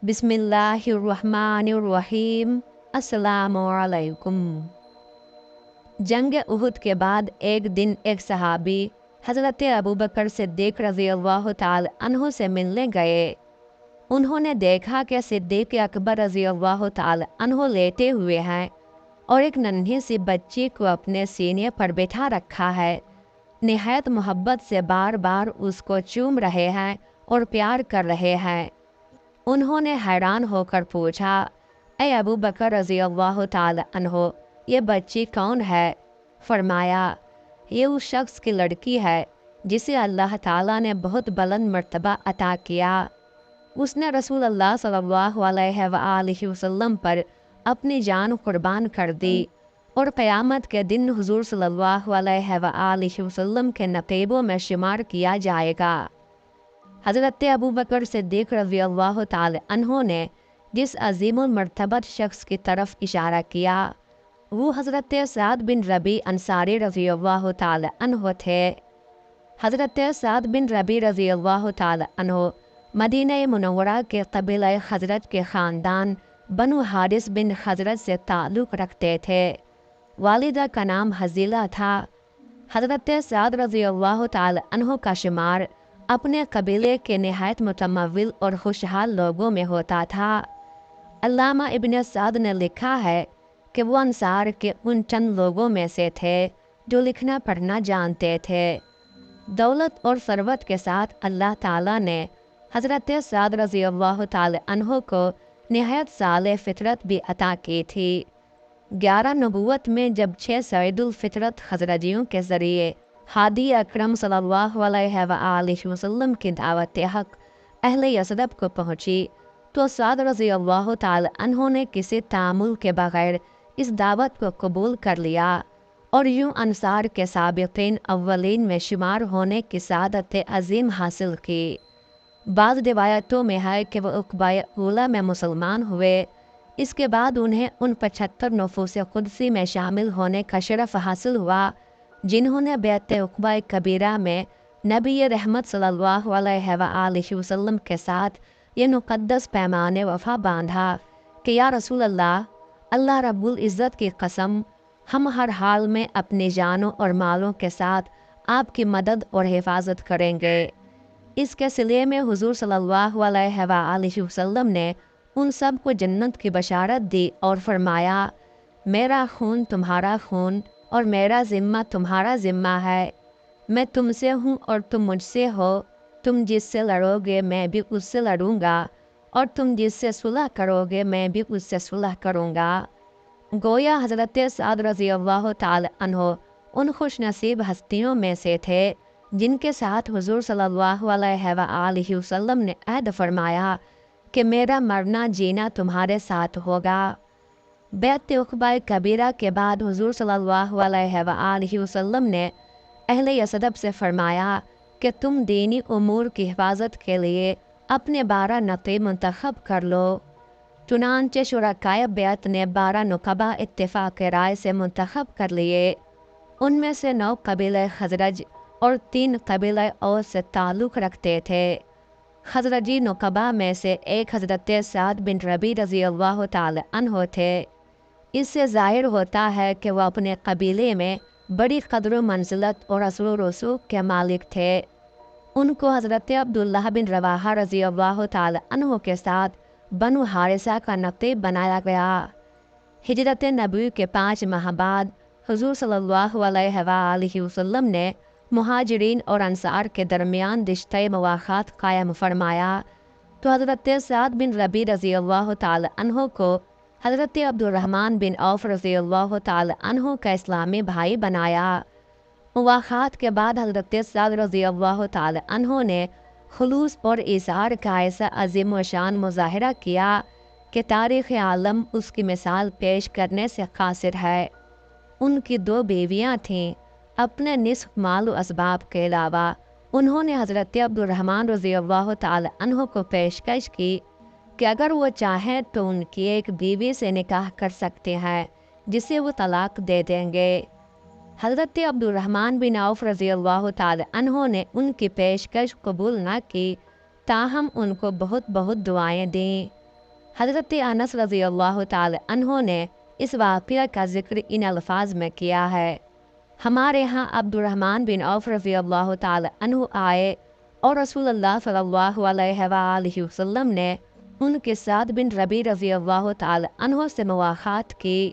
बिस्मिल्लाहिर्रहमानिर्रहीम। अस्सलामुअलैकुम। जंग उहुद के बाद एक दिन एक सहाबी हज़रत अबू बकर सिद्दीक़ रज़ियल्लाहु ताला अन्हु से मिलने गए। उन्होंने देखा कि सिद्दीक़ अकबर रज़ियल्लाहु ताला अन्हु लेटे हुए हैं और एक नन्ही सी बच्ची को अपने सीने पर बैठा रखा है। निहायत मोहब्बत से बार बार उसको चूम रहे हैं और प्यार कर रहे हैं। उन्होंने हैरान होकर पूछा, ए अबू बकर रज़ियल्लाहु ताला अन्हो, ये बच्ची कौन है? फरमाया, ये उस शख्स की लड़की है जिसे अल्लाह ताला ने बहुत बुलंद मर्तबा अता किया। उसने रसूल अल्लाह सल्लल्लाहु अलैहि वसल्लम पर अपनी जान कुर्बान कर दी और क़यामत के दिन हुज़ूर सल्लल्लाहु अलैहि वसल्लम के नक़ीबों में शुमार किया जाएगा। हज़रत अबू बकर सिद्दीक़ रज़ियल्लाहु ताला अन्हो ने जिस अज़ीमुल मर्तबत शख्स की तरफ इशारा किया वो हज़रत साद बिन रबी अंसारी रज़ियल्लाहु ताला अन्हो थे। हज़रत साद बिन रबी रज़ियल्लाहु ताला अन्हो मदीना मुनव्वरा के कबीला हज़रत के ख़ानदान बनु हारिस बिन हज़रत से ताल्लुक़ रखते थे। वालिदा का नाम हज़ीला था। हज़रत साद रज़ियल्लाहु ताला अन्हो का शुमार अपने कबीले के निहायत मुतमव्विल और खुशहाल लोगों में होता था। अल्लामा इब्न साद ने लिखा है कि वो अंसार के उन चंद लोगों में से थे जो लिखना पढ़ना जानते थे। दौलत और सरवत के साथ अल्लाह ताला ने हज़रत साद रज़ियल्लाहु ताला अन्हो को निहायत साले फितरत भी अता की थी। 11 नबूवत में जब 6 सईदुल फितरत खज़रजियों के ज़रिए हादी अकरम सल्लल्लाहु अलैहि वसल्लम की दावत हक़ अहले यसरब को पहुँची तो साद रज़ियल्लाहु ताला अन्हो ने किसी तामुल के बग़ैर इस दावत को कबूल कर लिया और यूं अंसार के साबिक़ीन अव्वलीन में शुमार होने की सादत अज़ीम हासिल की। बाज़ रिवायतों में है कि वह उक़बाए ऊला में मुसलमान हुए। इसके बाद उन्हें उन 75 नफूस क़ुदसी में शामिल होने का शरफ़ हासिल हुआ जिन्होंने बैत उक़बा कबीरा में नबी रहमत सल्लल्लाहु अलैहि वसल्लम के साथ ये मुक़द्दस पैमाने वफ़ा बांधा कि या रसूल अल्लाह, अल्लाह रब्बुल इज़्ज़त की कसम, हम हर हाल में अपनी जानों और मालों के साथ आपकी मदद और हिफाजत करेंगे। इसके सिले में हुज़ूर सल्लल्लाहु अलैहि वसल्लम ने उन सब को जन्नत की बशारत दी और फरमाया, मेरा खून तुम्हारा खून और मेरा ज़िम्मा तुम्हारा ज़िम्मा है। मैं तुमसे हूँ और तुम मुझसे हो। तुम जिससे लड़ोगे मैं भी उससे लड़ूंगा और तुम जिससे सुलह करोगे मैं भी उससे सुलह करूँगा। गोया हज़रत साद रज़ियल्लाहु ताला अन्हो उन खुश नसीब हस्तियों में से थे जिनके साथ हुज़ूर सल्लल्लाहु अलैहि वसल्लम ने अहद फरमाया कि मेरा मरना जीना तुम्हारे साथ होगा। बैत उक़बा कबीरा के बाद हुज़ूर सल्लल्लाहु अलैहि वसल्लम ने अहले यसरब से फरमाया कि तुम दीनी उमूर की हिफाजत के लिए अपने 12 नक़ीब मुंतखब कर लो। चुनांचे शुरकाए बैत ने 12 नुक़बा इत्तिफ़ाक़ राय से मुंतखब कर लिए। उनमें से 9 कबीला खज़रज और 3 कबीला औस से ताल्लुक़ रखते थे। खज़रजी नुक़बा में से एक हज़रत साद बिन रबी रज़ियल्लाहु ताला अन्हो थे। इससे ज़ाहिर होता है कि वह अपने कबीले में बड़ी क़द्र मंजिलत और असर व रसूख़ के मालिक थे। उनको हज़रत अब्दुल्लाह बिन रवाहा रज़ियल्लाहु ताला अन्हो के साथ बनु हारिसा का नक़ीब बनाया गया। हिजरत नबी के 5 माह बाद हुज़ूर सल्लल्लाहु अलैहि वसल्लम ने मुहाजिरीन और अंसार के दरमियान रिश्ते मुवाख़ात कायम फरमाया तो हज़रत साद बिन रबी रज़ियल्लाहु ताला अन्हो को हज़रत अब्दुर्रहमान बिन औफ़ रज़ियल्लाहु ताला अन्हो का इस्लामी भाई बनाया। मुवाख़ात के बाद हज़रत साद रज़ियल्लाहु ताला अन्हो ने खुलूस और इसार का ऐसा अज़ीम व शान मुज़ाहिरा किया कि तारीख़ आलम उसकी मिसाल पेश करने से क़ासिर है। उनकी 2 बीवियाँ थीं। अपने निस्फ़ माल व असबाब के अलावा उन्होंने हज़रत अब्दुर्रहमान रज़ियल्लाहु ताला अन्हो को पेशकश की कि अगर वो चाहें तो उनकी एक बीवी से निकाह कर सकते हैं जिसे वो तलाक दे देंगे। हज़रत अब्दुर्रहमान बिन औफ़ रज़ियल्लाहु ताला अन्हो ने उनकी पेशकश कबूल न की, ताहम उनको बहुत बहुत दुआएं दीं। حضرت انس رضی اللہ تعالی عنہ نے اس واقعہ کا ذکر ان الفاظ میں کیا ہے: ہمارے ہاں عبد الرحمن بن عوف رضی اللہ تعالی عنہ آئے اور رسول اللہ صلی اللہ علیہ وآلہ وسلم نے ان کے سعد بن ربیع رضی اللہ تعالی عنہ سے مواخات کی۔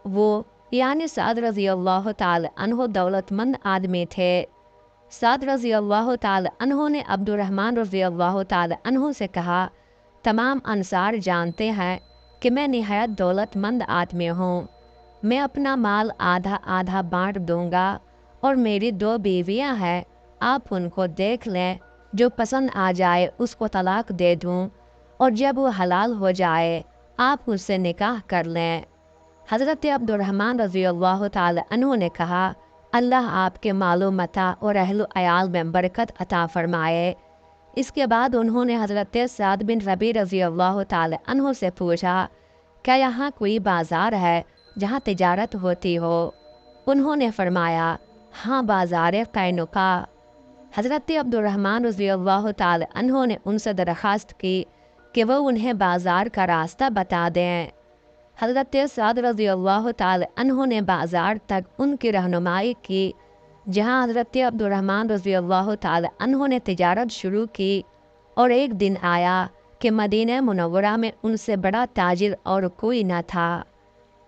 وہ یعنی سعد رضی اللہ تعالی عنہ دولت مند آدمی تھے۔ سعد رضی اللہ تعالی عنہ نے عبد الرحمن رضی اللہ تعالی عنہ سے کہا: تمام انصار جانتے ہیں کہ میں نہایت دولت مند آدمی ہوں، میں اپنا مال آدھا آدھا بانٹ دوں گا، اور میری 2 بیویاں ہیں، آپ ان کو دیکھ لیں، جو پسند آ جائے اس کو طلاق دے دوں، اور جب وہ حلال ہو جائے آپ اس سے نکاح کر لیں۔ حضرت عبد الرحمن رضی اللہ تعالی عنہ نے کہا: اللہ آپ کے مال و متاع اور اہل و عیال میں برکت عطا فرمائے۔ اس کے بعد انہوں نے حضرت سعد بن ربیع رضی اللہ تعالی عنہ سے پوچھا: کیا یہاں کوئی بازار ہے جہاں تجارت ہوتی ہو؟ انہوں نے فرمایا: ہاں، بازار قینقاع۔ حضرت عبد الرحمن رضی اللہ تعالی عنہ نے ان سے درخواست کی کہ وہ انہیں بازار کا راستہ بتا دیں۔ حضرت سعد رضی اللہ تعالی عنہ نے بازار تک ان کی رہنمائی کی، جہاں حضرت عبد الرحمن رضی اللہ تعالی عنہ نے تجارت شروع کی، اور ایک دن آیا کہ مدینہ منورہ میں ان سے بڑا تاجر اور کوئی نہ تھا۔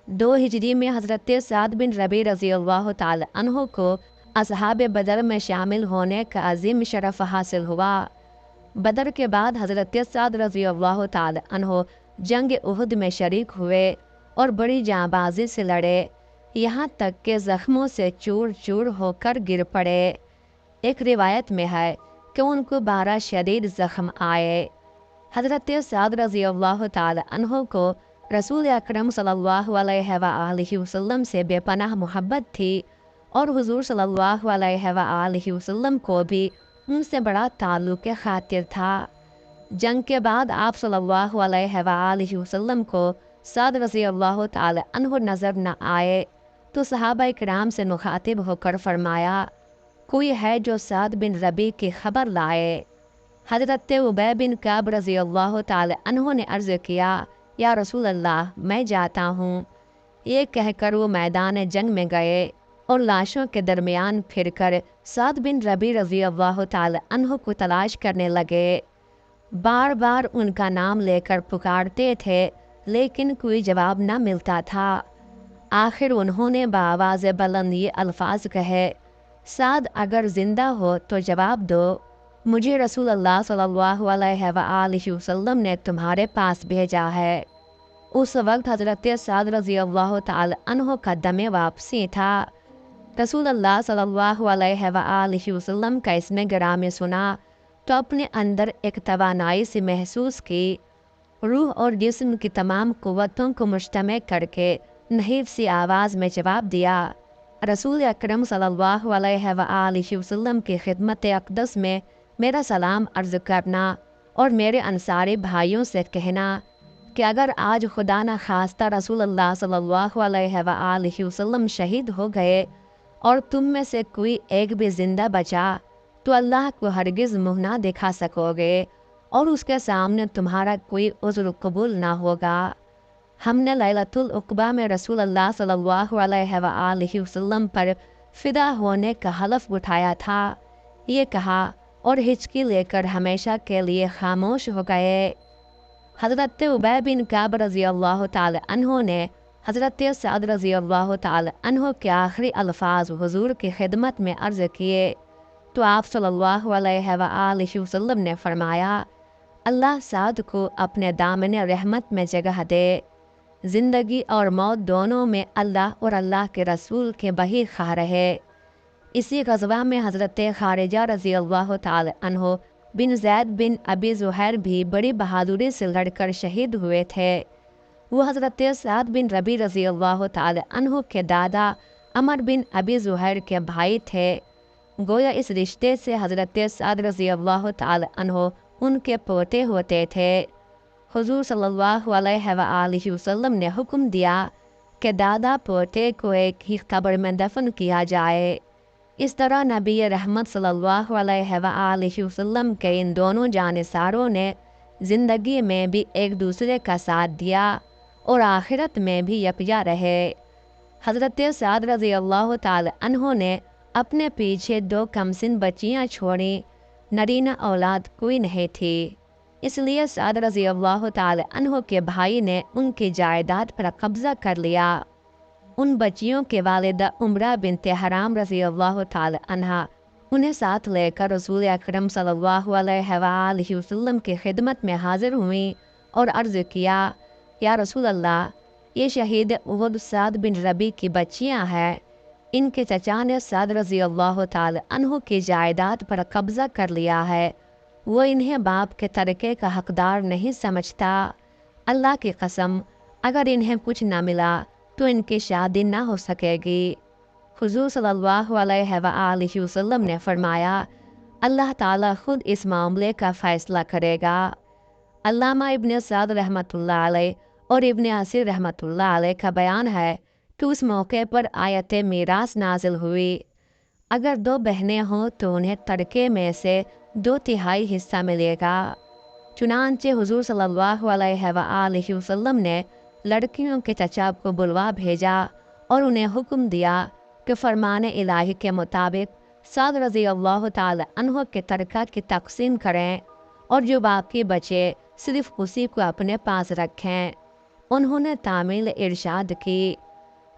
2 ہجری میں حضرت سعد بن ربیع رضی اللہ تعالی عنہ کو اصحاب بدر میں شامل ہونے کا عظیم شرف حاصل ہوا۔ بدر کے بعد حضرت سعد رضی اللہ تعالی عنہ جنگ احد میں شریک ہوئے اور بڑی جانبازی سے لڑے، یہاں تک کہ زخموں سے چور چور ہو کر گر پڑے۔ ایک روایت میں ہے کہ ان کو 12 شدید زخم آئے۔ حضرت سعد رضی اللہ تعالی عنہ کو رسول اکرم صلی اللہ علیہ وآلہ وسلم سے بے پناہ محبت تھی، اور حضور صلی اللہ علیہ وآلہ وسلم کو بھی ان سے بڑا تعلق خاطر تھا۔ جنگ کے بعد آپ صلی اللہ علیہ وآلہ وسلم کو سعد رضی اللہ تعالی عنہ نظر نہ آئے تو صحابہ کرام سے مخاطب ہو کر فرمایا: کوئی ہے جو سعد بن ربیع کی خبر لائے؟ حضرت ابی بن کعب رضی اللہ تعالی عنہ نے عرض کیا: یا رسول اللہ، میں جاتا ہوں۔ یہ کہہ کر وہ میدان جنگ میں گئے اور لاشوں کے درمیان پھر کر سعد بن ربیع رضی اللہ تعالی عنہ کو تلاش کرنے لگے۔ بار بار ان کا نام لے کر پکارتے تھے، لیکن کوئی جواب نہ ملتا تھا۔ آخر انہوں نے بآواز بلند یہ الفاظ کہے: سعد اگر زندہ ہو تو جواب دو، مجھے رسول اللہ صلی اللہ علیہ وآلہ وسلم نے تمہارے پاس بھیجا ہے۔ اس وقت حضرت سعد رضی اللہ تعالی عنہ کا دم واپسی تھا۔ رسول اللہ صلی اللہ علیہ وآلہ وسلم کا اسم گرامی سنا تو اپنے اندر ایک توانائی سے محسوس کی، روح اور جسم کی تمام قوتوں کو مجتمع کر کے نحیف سی آواز میں جواب دیا: رسول اکرم صلی اللہ علیہ وآلہ وسلم کی خدمت اقدس میں میرا سلام عرض کرنا، اور میرے انصاری بھائیوں سے کہنا کہ اگر آج خدا نہ خواستہ رسول اللہ صلی اللہ علیہ وآلہ وسلم شہید ہو گئے اور تم میں سے کوئی ایک بھی زندہ بچا تو اللہ کو ہرگز منہ نہ دکھا سکو گے، اور اس کے سامنے تمہارا کوئی عذر قبول نہ ہوگا۔ ہم نے لیلۃ العقبہ میں رسول اللہ صلی اللہ علیہ وآلہ وسلم پر فدا ہونے کا حلف اٹھایا تھا، یہ کہا اور ہچکی لے کر ہمیشہ کے لیے خاموش ہو گئے۔ حضرت ابی بن کعب رضی اللہ تعالی عنہ نے حضرت سعد رضی اللہ تعالی عنہ کے آخری الفاظ حضور کی خدمت میں عرض کیے تو آپ صلی اللہ علیہ وآلہ وسلم نے فرمایا: اللہ سعد کو اپنے دامن رحمت میں جگہ دے، زندگی اور موت دونوں میں اللہ اور اللہ کے رسول کے بہی خواہ رہے۔ اسی غزوہ میں حضرت خارجہ رضی اللہ تعالی عنہ بن زید بن ابی زحیر بھی بڑی بہادری سے لڑ کر شہید ہوئے تھے۔ وہ حضرت سعد بن ربیع رضی اللہ تعالی عنہ کے دادا عمر بن ابی زحیر کے بھائی تھے، گویا اس رشتے سے حضرت سعد رضی اللہ تعالی عنہ ان کے پوتے ہوتے تھے۔ حضور صلی اللہ علیہ وآلہ وسلم نے حکم دیا کہ دادا پوتے کو ایک ہی قبر میں دفن کیا جائے۔ اس طرح نبی رحمت صلی اللہ علیہ وآلہ وسلم کے ان دونوں جانثاروں نے ज़िंदगी में भी एक दूसरे का साथ दिया और आखिरत में भी यकजा रहे। हज़रत साद रज़ी अल्लाह ताला अन्हो ने अपने पीछे 2 कमसिन बच्चियाँ छोड़ी। नरीना औलाद कोई नहीं थी, इसलिए साद रज़ी अल्लाह ताला अन्हो के भाई ने उनकी जायदाद पर कब्ज़ा कर लिया। उन बच्चियों के वालिदा उम्रा बिनते हराम रज़ी अल्लाह ताला अन्हा उन्हें साथ लेकर रसूल अकरम सल्लल्लाहु अलैहि वसल्लम की खिदमत में हाजिर हुई और अर्ज़ किया, या रसूल अल्लाह, ये शहीद उहद साद बिन रबी की बच्चियां हैं। इनके चचा ने साद रज़ी अल्लाह ताला अन्हु की जायदाद पर कब्ज़ा कर लिया है। वो इन्हें बाप के तरके का हकदार नहीं समझता। अल्लाह की कसम, अगर इन्हें कुछ न मिला तो इनकी शादी ना हो सकेगी। हुज़ूर सल्लल्लाहु अलैहि वसल्लम ने फरमाया, अल्लाह ताला खुद इस मामले का फ़ैसला करेगा। अल्लामा इब्न साद रहमतुल्लाह अलैह और इब्न असीर रहमतुल्लाह अलैह का बयान है कि उस मौके पर आयत मीरास नाजिल हुई। अगर 2 बहनें हों तो उन्हें तरके में से 2/3 हिस्सा मिलेगा। चुनांचे हुज़ूर सल्लल्लाहु अलैहि वसल्लम ने लड़कियों के चचा को बुलवा भेजा और उन्हें हुक्म दिया कि फरमाने इलाही के मुताबिक साद रज़ी अल्लाह ताला अन्हो के तरका की तकसीम करें और जो बाकी बचे सिर्फ उसी को अपने पास रखें। उन्होंने तामील इरशाद की।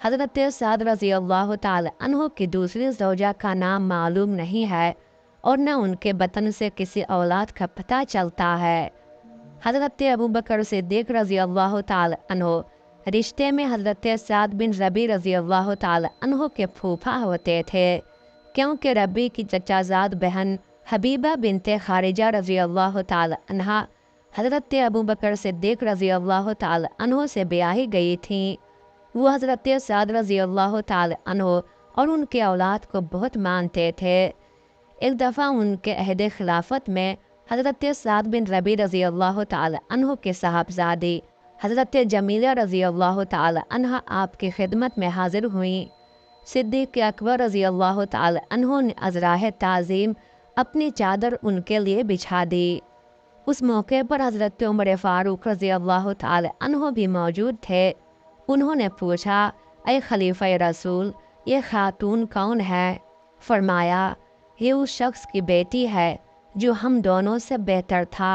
हज़रत साद रज़ी अल्लाह ताला अन्हो की दूसरी ज़ौजा का नाम मालूम नहीं है और न उनके बतन से किसी औलाद का पता चलता है। हज़रत अबू बकर सिद्दीक़ रज़ी अल्लाह ताला अन्हो रिश्ते में हज़रत साद बिन रबी रज़ी अल्लाह ताला अन्हो के फूफा होते थे, क्योंकि रबी की चचाजाद बहन हबीबा बिनते खारिजा रज़ी अल्लाह ताला अन्हा हज़रत अबू बकर सिद्दीक़ रज़ी अल्लाह ताला अन्हो से ब्याही गई थी। वो हज़रत साद रज़ी अल्लाह ताला अन्हो और उनके औलाद को बहुत मानते थे। एक दफ़ा उनके अहद खिलाफत में हज़रत साद बिन रबी रज़ी अल्लाह ताला अन्हो के साहबजादी हज़रत जमीला रज़ी अल्लाह ताला अन्हा आपकी खिदमत में हाजिर हुई। सिद्दीक़ अकबर रज़ी अल्लाह ताला अन्हो ने अज़राह ताज़ीम अपनी चादर उनके लिए बिछा दी। उस मौके पर हज़रत उमर फ़ारूक रज़ी अल्लाह ताला अन्हो भी मौजूद थे। उन्होंने पूछा, ऐ खलीफ़ा रसूल, ये खातून कौन है? फरमाया, ये उस शख्स की बेटी है जो हम दोनों से बेहतर था।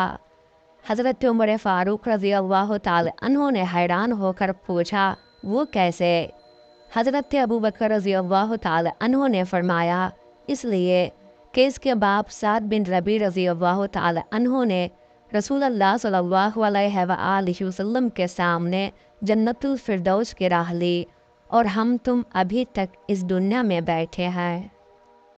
हज़रत उमर फ़ारूक रज़ी अल्लाह ताला अन्हो ने हैरान होकर पूछा, वो कैसे? हज़रत अबू बकर रज़ी अल्लाह ताला अन्हो ने फरमाया, इसलिए कि इसके बाप साद बिन रबी रज़ी अल्लाह ताला अन्हो ने रसूल अल्लाह सल्लल्लाहु अलैहि वसल्लम के सामने जन्नतुल फिरदौस की राह ली और हम तुम अभी तक इस दुनिया में बैठे हैं।